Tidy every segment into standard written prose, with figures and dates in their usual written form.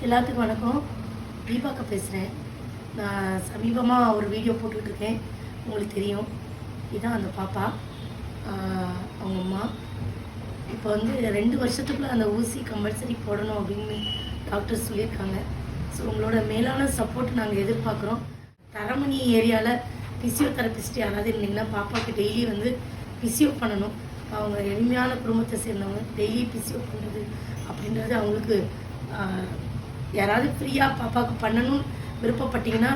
எல்லாத்துக்கும் வணக்கம். தீபாக்கா பேசுகிறேன். நான் சமீபமாக ஒரு வீடியோ போட்டுட்ருக்கேன், உங்களுக்கு தெரியும். இதுதான் அந்த பாப்பா, அவங்க அம்மா. இப்போ வந்து 2 வருஷத்துக்குள்ளே அந்த ஊசி கம்பல்சரி போடணும் அப்படின்னு டாக்டர் சொல்லியிருக்காங்க. ஸோ உங்களோட மேலான சப்போர்ட் நாங்கள் எதிர்பார்க்குறோம். தரமணி ஏரியாவில் ஃபிசியோதெரபிஸ்ட் யாராவது இருந்தீங்கன்னா பாப்பாவுக்கு டெய்லி வந்து ஃபிசியோ பண்ணணும். அவங்க எளிமையான குடும்பத்தை சேர்ந்தவங்க. டெய்லி ஃபிசியோ பண்ணுறது அப்படின்றது அவங்களுக்கு யாராவது ஃப்ரீயாக பாப்பாவுக்கு பண்ணணும்னு விருப்பப்பட்டீங்கன்னா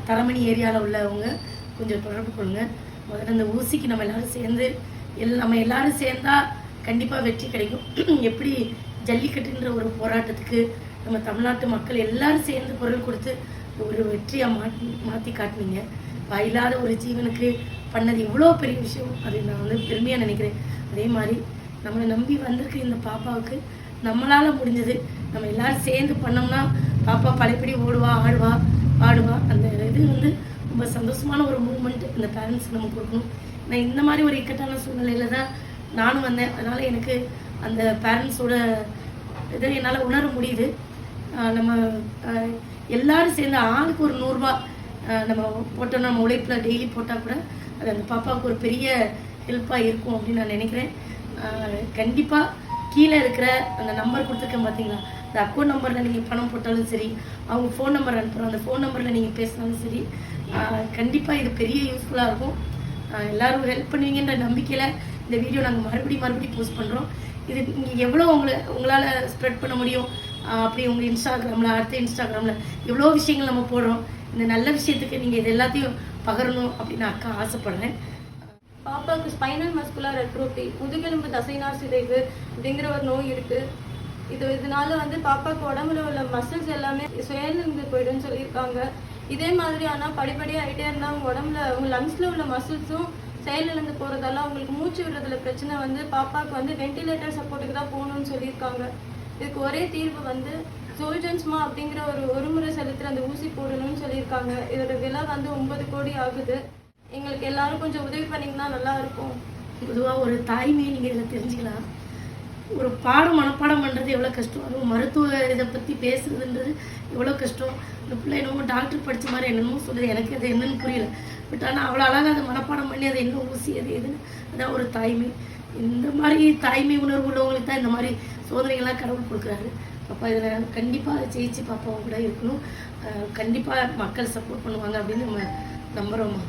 தரமணி ஏரியாவில் உள்ளவங்க கொஞ்சம் தொடர்பு கொள்ளுங்கள். முதல்ல இந்த ஊசிக்கு நம்ம எல்லோரும் சேர்ந்தால் கண்டிப்பாக வெற்றி கிடைக்கும். எப்படி ஜல்லிக்கட்டுன்ற ஒரு போராட்டத்துக்கு நம்ம தமிழ்நாட்டு மக்கள் எல்லோரும் சேர்ந்து குரல் கொடுத்து ஒரு வெற்றியாக மாற்றி காட்டினீங்க. வாயில்லாத ஒரு ஜீவனுக்கு பண்ணது இவ்வளோ பெரிய விஷயம். அது நான் வந்து பெருமையாக நினைக்கிறேன். அதே மாதிரி நம்மளை நம்பி வந்திருக்க இந்த பாப்பாவுக்கு நம்மளால் முடிஞ்சது நம்ம எல்லோரும் சேர்ந்து பண்ணோம்னா பாப்பா பழையபடி ஓடுவா, ஆடுவா, பாடுவா. அந்த இது வந்து ரொம்ப சந்தோஷமான ஒரு மூமெண்ட் இந்த பேரண்ட்ஸ்க்கு நம்ம கொடுக்கணும். நான் இந்த மாதிரி ஒரு இக்கட்டான சூழ்நிலையில் தான் நானும் வந்தேன். அதனால் எனக்கு அந்த பேரண்ட்ஸோட இதை என்னால் உணர முடியுது. நம்ம எல்லோரும் சேர்ந்து ஆளுக்கு ஒரு 100 ரூபா நம்ம போட்டோம்னா, நம்ம உழைப்பில் டெய்லி போட்டால் கூட அது அந்த பாப்பாவுக்கு ஒரு பெரிய ஹெல்ப்பாக இருக்கும் அப்படின்னு நான் நினைக்கிறேன். கண்டிப்பாக கீழே இருக்கிற அந்த நம்பர் கொடுத்துருக்கேன் பார்த்தீங்களா, அந்த அக்கௌண்ட் நம்பரில் நீங்கள் பணம் போட்டாலும் சரி, அவங்க ஃபோன் நம்பர் அனுப்புகிறோம், அந்த ஃபோன் நம்பரில் நீங்கள் பேசினாலும் சரி, கண்டிப்பாக இது பெரிய யூஸ்ஃபுல்லாக இருக்கும். எல்லோரும் ஹெல்ப் பண்ணுவீங்கன்ற நம்பிக்கையில் இந்த வீடியோ நாங்கள் மறுபடியும் போஸ்ட் பண்ணுறோம். இது நீங்கள் எவ்வளோ உங்களால் ஸ்ப்ரெட் பண்ண முடியும். அப்படி உங்கள் இன்ஸ்டாகிராமில், அடுத்த இன்ஸ்டாகிராமில் எவ்வளோ விஷயங்கள் நம்ம போடுறோம். இந்த நல்ல விஷயத்துக்கு நீங்கள் இது எல்லாத்தையும் பகரணும் அப்படின்னு அக்கா ஆசைப்படுறேன். பாப்பாவுக்கு ஸ்பைனல் மஸ்குலர் அட்ரோபி, முதுகெலும்பு தசைநார் சிதைவு அப்படிங்கிற ஒரு நோய் இருக்குது. இதனால வந்து பாப்பாவுக்கு உடம்புல உள்ள மசில்ஸ் எல்லாமே செயலிழந்து போயிடுன்னு சொல்லியிருக்காங்க. இதே மாதிரி ஆனால் படிப்படியாக ஆகிட்டே இருந்தால் அவங்க உடம்புல அவங்க லங்ஸில் உள்ள மசில்ஸும் செயலிழந்து போகிறதால அவங்களுக்கு மூச்சு விடுறதுல பிரச்சனை வந்து பாப்பாவுக்கு வந்து வென்டிலேட்டர் சப்போர்ட்டுக்கு தான் போகணும்னு சொல்லியிருக்காங்க. இதுக்கு ஒரே தீர்வு வந்து ஜோல்ஜன்ஸ்மா அப்படிங்கிற ஒரு முறை செலுத்துகிற அந்த ஊசி போடணும்னு சொல்லியிருக்காங்க. இதோட விலை வந்து 9 கோடி ஆகுது. எங்களுக்கு எல்லாரும் கொஞ்சம் உதவி பண்ணிங்கன்னா நல்லா இருக்கும். பொதுவாக ஒரு தாய்மையை நீங்கள் இதில் தெரிஞ்சுக்கலாம். ஒரு மனப்பாடம் பண்ணுறது எவ்வளோ கஷ்டம், அதுவும் மருத்துவ இதை பற்றி பேசுறதுன்றது எவ்வளோ கஷ்டம். இந்த பிள்ளை என்னமோ டாக்டர் படித்த மாதிரி என்னமோ சொல்லுது, எனக்கு அது என்னன்னு புரியல. பட் ஆனால் அவ்வளோ அழகாக அதை மனப்பாடம் பண்ணி அது என்ன ஊசி அது எதுன்னு, அதான் ஒரு தாய்மை. இந்த மாதிரி தாய்மை உணர்வு உள்ளவங்களுக்கு தான் இந்த மாதிரி சோதனைகள்லாம் கடவுள் கொடுக்குறாரு. அப்போ இதில் கண்டிப்பாக அதை ஜெயிச்சு பாப்பாவும் கூட இருக்கணும். கண்டிப்பாக மக்கள் சப்போர்ட் பண்ணுவாங்க அப்படின்னு நம்ம நம்புகிறோம்மா.